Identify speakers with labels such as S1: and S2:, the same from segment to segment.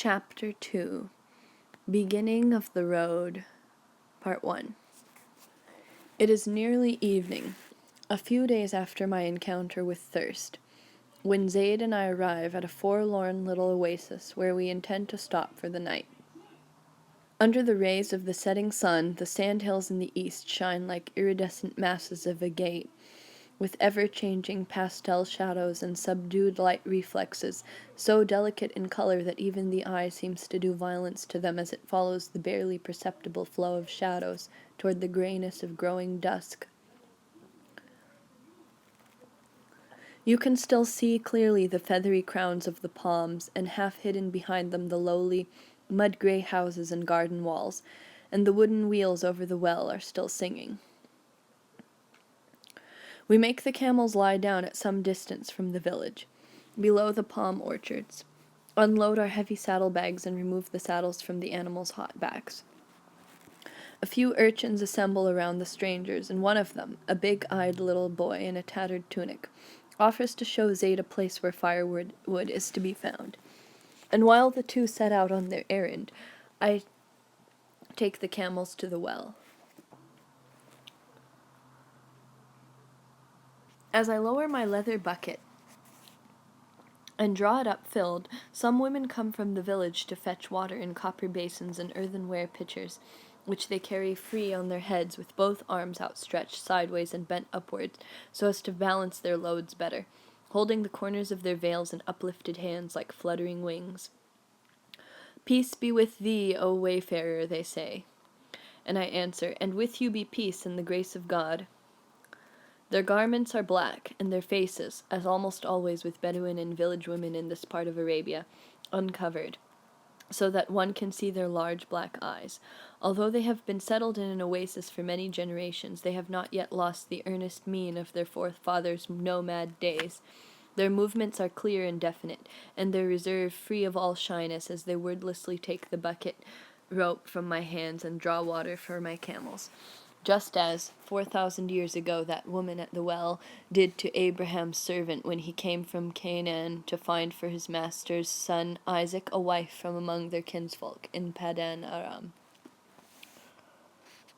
S1: Chapter 2 Beginning of the Road, Part 1. It is nearly evening, a few days after my encounter with thirst, when Zaid and I arrive at a forlorn little oasis where we intend to stop for the night. Under the rays of the setting sun, the sandhills in the east shine like iridescent masses of agate, with ever-changing pastel shadows and subdued light reflexes, so delicate in color that even the eye seems to do violence to them as it follows the barely perceptible flow of shadows toward the grayness of growing dusk. You can still see clearly the feathery crowns of the palms, and half hidden behind them the lowly, mud-gray houses and garden walls, and the wooden wheels over the well are still singing. We make the camels lie down at some distance from the village, below the palm orchards, unload our heavy saddlebags and remove the saddles from the animals' hot backs. A few urchins assemble around the strangers, and one of them, a big-eyed little boy in a tattered tunic, offers to show Zaid a place where firewood is to be found. And while the two set out on their errand, I take the camels to the well. As I lower my leather bucket and draw it up filled, some women come from the village to fetch water in copper basins and earthenware pitchers, which they carry free on their heads with both arms outstretched sideways and bent upwards, so as to balance their loads better, holding the corners of their veils in uplifted hands like fluttering wings. "Peace be with thee, O wayfarer," they say. And I answer, "And with you be peace and the grace of God." Their garments are black, and their faces, as almost always with Bedouin and village women in this part of Arabia, uncovered, so that one can see their large black eyes. Although they have been settled in an oasis for many generations, they have not yet lost the earnest mien of their forefathers' nomad days. Their movements are clear and definite, and their reserve free of all shyness as they wordlessly take the bucket rope from my hands and draw water for my camels, just as 4,000 years ago that woman at the well did to Abraham's servant when he came from Canaan to find for his master's son Isaac a wife from among their kinsfolk in Padan Aram.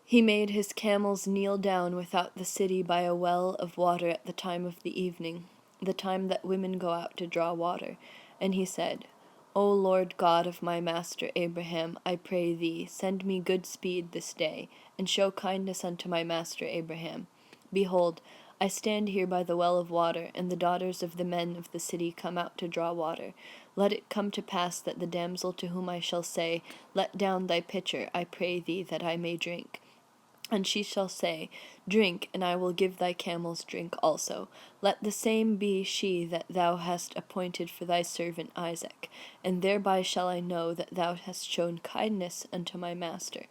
S1: He made his camels kneel down without the city by a well of water at the time of the evening, the time that women go out to draw water, and he said, "O Lord God of my master Abraham, I pray thee, send me good speed this day, and show kindness unto my master Abraham. Behold, I stand here by the well of water, and the daughters of the men of the city come out to draw water. Let it come to pass that the damsel to whom I shall say, Let down thy pitcher, I pray thee, that I may drink. And she shall say, Drink, and I will give thy camels drink also. Let the same be she that thou hast appointed for thy servant Isaac, and thereby shall I know that thou hast shown kindness unto my master."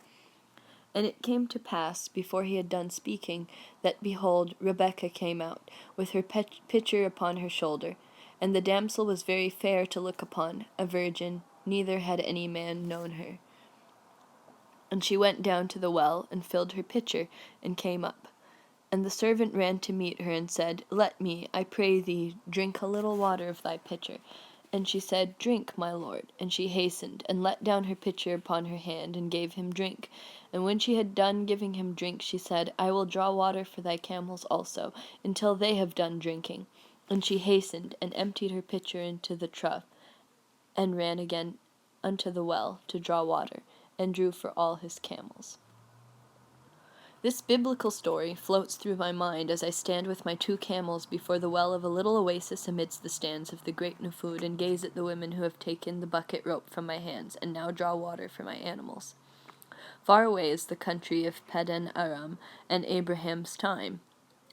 S1: And it came to pass, before he had done speaking, that, behold, Rebekah came out, with her pitcher upon her shoulder. And the damsel was very fair to look upon, a virgin, neither had any man known her. And she went down to the well, and filled her pitcher, and came up. And the servant ran to meet her, and said, Let me, I pray thee, drink a little water of thy pitcher. And she said, Drink, my lord. And she hastened, and let down her pitcher upon her hand, and gave him drink. And when she had done giving him drink, she said, I will draw water for thy camels also, until they have done drinking. And she hastened, and emptied her pitcher into the trough, and ran again unto the well to draw water, and drew for all his camels. This biblical story floats through my mind as I stand with my 2 camels before the well of a little oasis amidst the stands of the great Nufud, and gaze at the women who have taken the bucket rope from my hands, and now draw water for my animals. Far away is the country of Padan Aram and Abraham's time,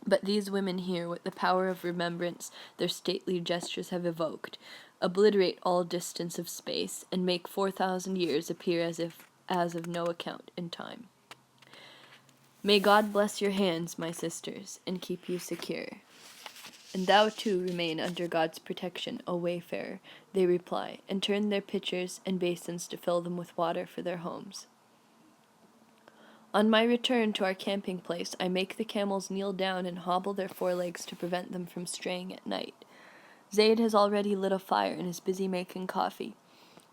S1: but these women here, with the power of remembrance their stately gestures have evoked, obliterate all distance of space, and make 4,000 years appear as of no account in time. May God bless your hands, my sisters, and keep you secure. And thou too remain under God's protection, O wayfarer, they reply, and turn their pitchers and basins to fill them with water for their homes. On my return to our camping place, I make the camels kneel down and hobble their forelegs to prevent them from straying at night. Zaid has already lit a fire and is busy making coffee.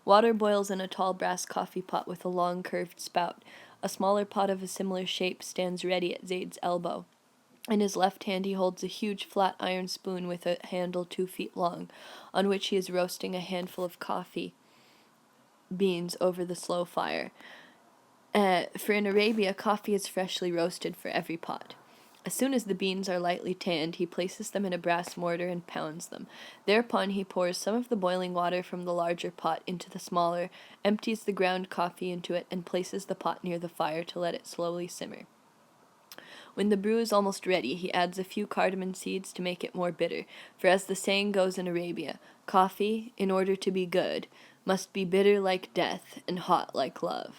S1: Water boils in a tall brass coffee pot with a long curved spout. A smaller pot of a similar shape stands ready at Zaid's elbow. In his left hand he holds a huge flat iron spoon with a handle 2 feet long, on which he is roasting a handful of coffee beans over the slow fire. For in Arabia, coffee is freshly roasted for every pot. As soon as the beans are lightly tanned, he places them in a brass mortar and pounds them. Thereupon he pours some of the boiling water from the larger pot into the smaller, empties the ground coffee into it, and places the pot near the fire to let it slowly simmer. When the brew is almost ready, he adds a few cardamom seeds to make it more bitter, for as the saying goes in Arabia, coffee, in order to be good, must be bitter like death and hot like love.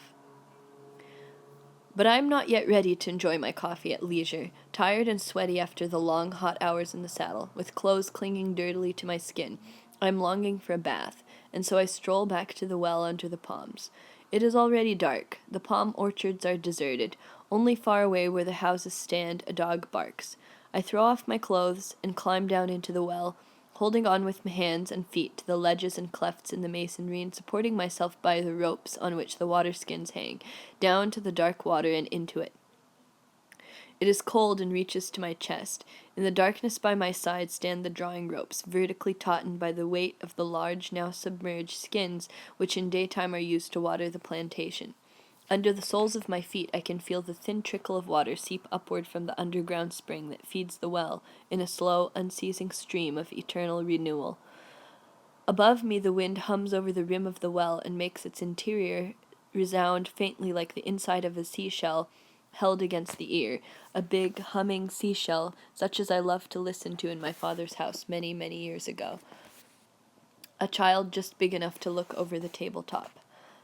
S1: But I am not yet ready to enjoy my coffee at leisure, tired and sweaty after the long, hot hours in the saddle, with clothes clinging dirtily to my skin. I am longing for a bath, and so I stroll back to the well under the palms. It is already dark. The palm orchards are deserted. Only far away where the houses stand, a dog barks. I throw off my clothes and climb down into the well, holding on with my hands and feet to the ledges and clefts in the masonry and supporting myself by the ropes on which the water skins hang, down to the dark water and into it. It is cold and reaches to my chest. In the darkness by my side stand the drawing ropes, vertically tautened by the weight of the large, now submerged skins which in daytime are used to water the plantation. Under the soles of my feet I can feel the thin trickle of water seep upward from the underground spring that feeds the well in a slow, unceasing stream of eternal renewal. Above me the wind hums over the rim of the well and makes its interior resound faintly like the inside of a seashell held against the ear, a big, humming seashell such as I loved to listen to in my father's house many, many years ago. A child just big enough to look over the tabletop.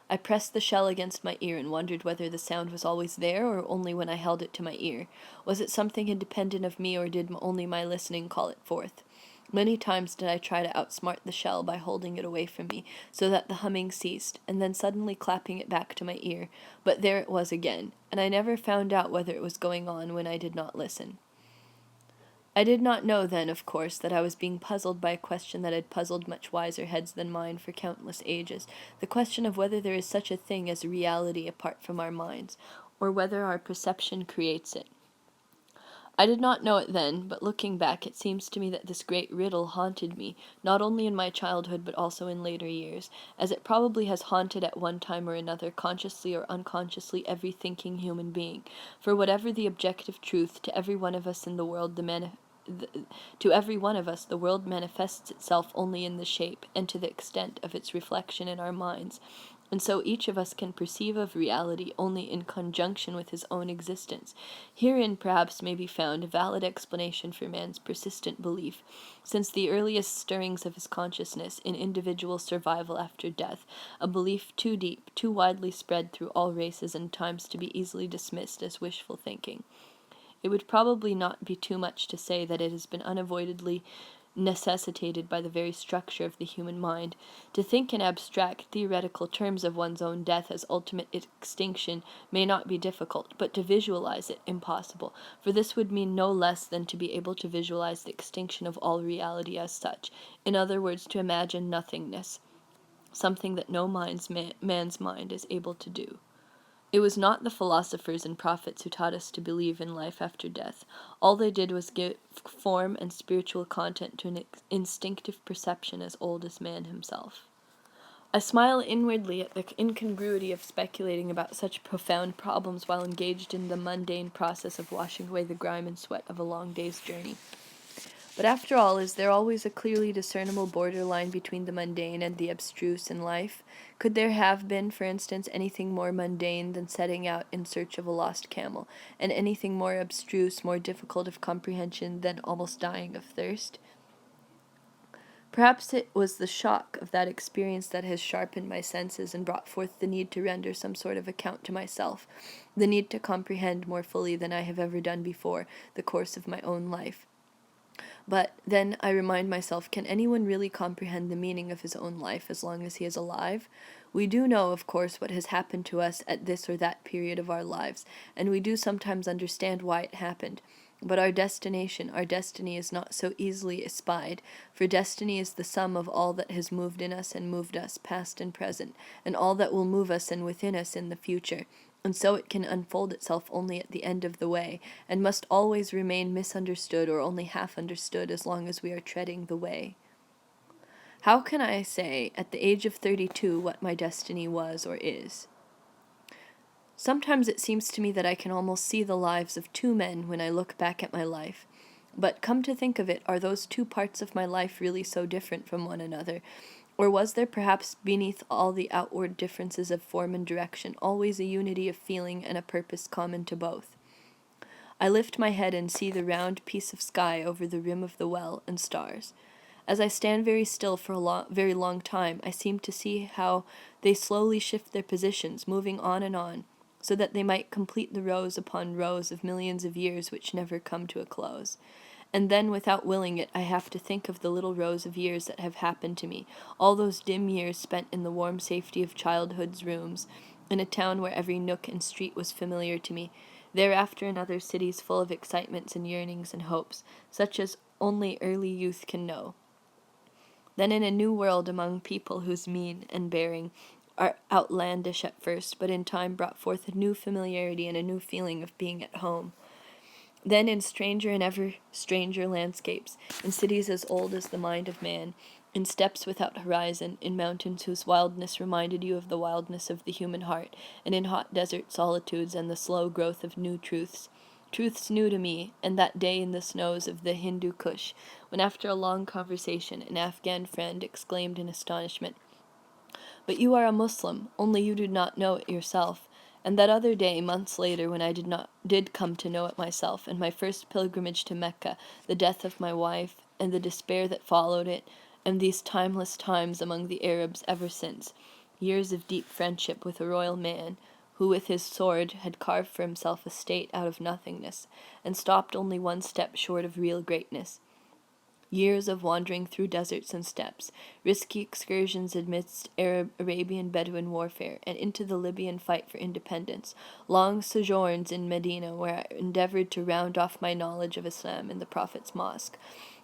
S1: I pressed the shell against my ear and wondered whether the sound was always there or only when I held it to my ear. Was it something independent of me or did only my listening call it forth? Many times did I try to outsmart the shell by holding it away from me so that the humming ceased, and then suddenly clapping it back to my ear, but there it was again, and I never found out whether it was going on when I did not listen. I did not know then, of course, that I was being puzzled by a question that had puzzled much wiser heads than mine for countless ages, the question of whether there is such a thing as reality apart from our minds, or whether our perception creates it. I did not know it then, but looking back, it seems to me that this great riddle haunted me, not only in my childhood but also in later years, as it probably has haunted at one time or another, consciously or unconsciously, every thinking human being. For whatever the objective truth, to every one of us the world manifests itself only in the shape and to the extent of its reflection in our minds, and so each of us can perceive of reality only in conjunction with his own existence. Herein perhaps may be found a valid explanation for man's persistent belief, since the earliest stirrings of his consciousness, in individual survival after death, a belief too deep, too widely spread through all races and times to be easily dismissed as wishful thinking. It would probably not be too much to say that it has been unavoidably necessitated by the very structure of the human mind. To think in abstract, theoretical terms of one's own death as ultimate extinction may not be difficult, but to visualize it impossible, for this would mean no less than to be able to visualize the extinction of all reality as such, in other words, to imagine nothingness, something that no man's mind is able to do. It was not the philosophers and prophets who taught us to believe in life after death. All they did was give form and spiritual content to an instinctive perception as old as man himself. I smile inwardly at the incongruity of speculating about such profound problems while engaged in the mundane process of washing away the grime and sweat of a long day's journey. But after all, is there always a clearly discernible borderline between the mundane and the abstruse in life? Could there have been, for instance, anything more mundane than setting out in search of a lost camel, and anything more abstruse, more difficult of comprehension than almost dying of thirst? Perhaps it was the shock of that experience that has sharpened my senses and brought forth the need to render some sort of account to myself, the need to comprehend more fully than I have ever done before the course of my own life. But then I remind myself, can anyone really comprehend the meaning of his own life as long as he is alive? We do know, of course, what has happened to us at this or that period of our lives, and we do sometimes understand why it happened. But our destination, our destiny is not so easily espied, for destiny is the sum of all that has moved in us and moved us, past and present, and all that will move us and within us in the future. And so it can unfold itself only at the end of the way, and must always remain misunderstood or only half understood as long as we are treading the way. How can I say, at the age of 32, what my destiny was or is? Sometimes it seems to me that I can almost see the lives of two men when I look back at my life. But come to think of it, are those two parts of my life really so different from one another? Or was there perhaps beneath all the outward differences of form and direction always a unity of feeling and a purpose common to both? I lift my head and see the round piece of sky over the rim of the well and stars. As I stand very still for a very long time, I seem to see how they slowly shift their positions, moving on, so that they might complete the rows upon rows of millions of years which never come to a close. And then, without willing it, I have to think of the little rows of years that have happened to me, all those dim years spent in the warm safety of childhood's rooms, in a town where every nook and street was familiar to me, thereafter in other cities full of excitements and yearnings and hopes, such as only early youth can know. Then in a new world among people whose mien and bearing are outlandish at first, but in time brought forth a new familiarity and a new feeling of being at home. Then in stranger and ever stranger landscapes, in cities as old as the mind of man, in steppes without horizon, in mountains whose wildness reminded you of the wildness of the human heart, and in hot desert solitudes and the slow growth of new truths. Truths new to me, and that day in the snows of the Hindu Kush, when after a long conversation an Afghan friend exclaimed in astonishment, "But you are a Muslim, only you do not know it yourself." And that other day, months later, when I did come to know it myself, and my first pilgrimage to Mecca, the death of my wife, and the despair that followed it, and these timeless times among the Arabs ever since, years of deep friendship with a royal man, who with his sword had carved for himself a state out of nothingness, and stopped only one step short of real greatness. Years of wandering through deserts and steppes, risky excursions amidst Arabian Bedouin warfare, and into the Libyan fight for independence, long sojourns in Medina where I endeavored to round off my knowledge of Islam in the Prophet's mosque,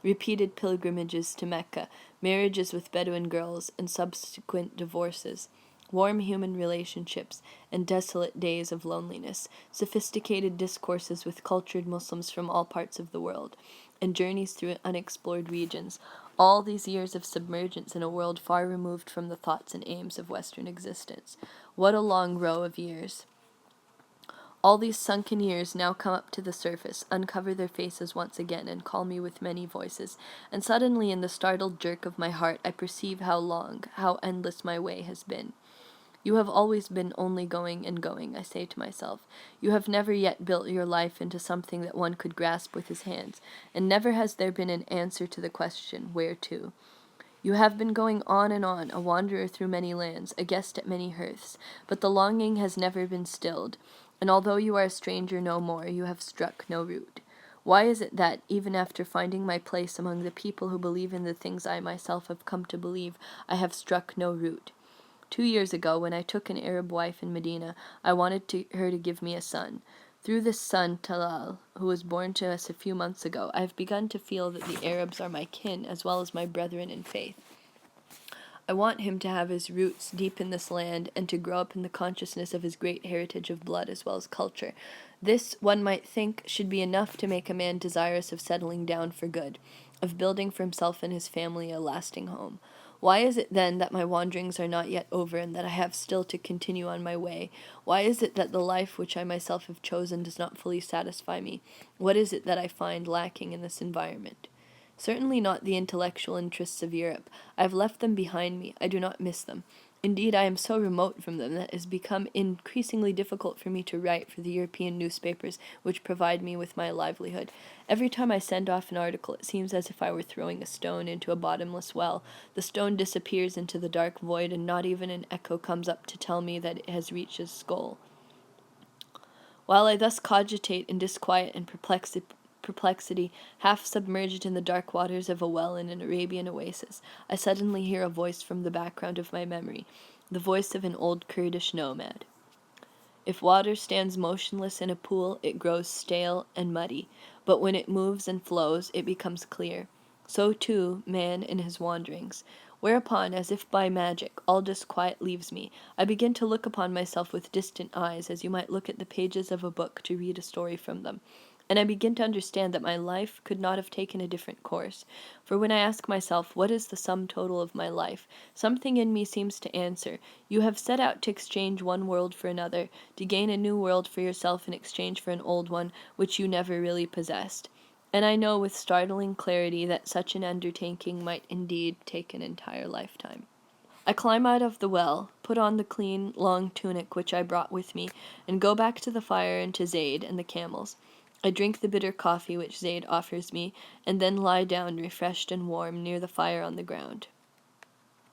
S1: repeated pilgrimages to Mecca, marriages with Bedouin girls, and subsequent divorces, warm human relationships, and desolate days of loneliness, sophisticated discourses with cultured Muslims from all parts of the world, and journeys through unexplored regions, all these years of submergence in a world far removed from the thoughts and aims of Western existence. What a long row of years! All these sunken years now come up to the surface, uncover their faces once again, and call me with many voices, and suddenly in the startled jerk of my heart I perceive how long, how endless my way has been. You have always been only going and going, I say to myself. You have never yet built your life into something that one could grasp with his hands, and never has there been an answer to the question, where to? You have been going on, a wanderer through many lands, a guest at many hearths, but the longing has never been stilled, and although you are a stranger no more, you have struck no root. Why is it that, even after finding my place among the people who believe in the things I myself have come to believe, I have struck no root? 2 years ago, when I took an Arab wife in Medina, I wanted her to give me a son. Through this son, Talal, who was born to us a few months ago, I have begun to feel that the Arabs are my kin as well as my brethren in faith. I want him to have his roots deep in this land and to grow up in the consciousness of his great heritage of blood as well as culture. This, one might think, should be enough to make a man desirous of settling down for good, of building for himself and his family a lasting home. Why is it, then, that my wanderings are not yet over, and that I have still to continue on my way? Why is it that the life which I myself have chosen does not fully satisfy me? What is it that I find lacking in this environment? Certainly not the intellectual interests of Europe. I have left them behind me. I do not miss them. Indeed, I am so remote from them that it has become increasingly difficult for me to write for the European newspapers which provide me with my livelihood. Every time I send off an article, it seems as if I were throwing a stone into a bottomless well. The stone disappears into the dark void, and not even an echo comes up to tell me that it has reached its goal. While I thus cogitate in disquiet and perplexity, half submerged in the dark waters of a well in an Arabian oasis, I suddenly hear a voice from the background of my memory, the voice of an old Kurdish nomad. If water stands motionless in a pool, it grows stale and muddy. but when it moves and flows, it becomes clear. So too, man in his wanderings. Whereupon, as if by magic, all disquiet leaves me. I begin to look upon myself with distant eyes, as you might look at the pages of a book to read a story from them. And I begin to understand that my life could not have taken a different course. For when I ask myself, what is the sum total of my life, something in me seems to answer, you have set out to exchange one world for another, to gain a new world for yourself in exchange for an old one which you never really possessed. And I know with startling clarity that such an undertaking might indeed take an entire lifetime. I climb out of the well, put on the clean, long tunic which I brought with me, and go back to the fire and to Zaid and the camels. I drink the bitter coffee which Zaid offers me, and then lie down refreshed and warm near the fire on the ground.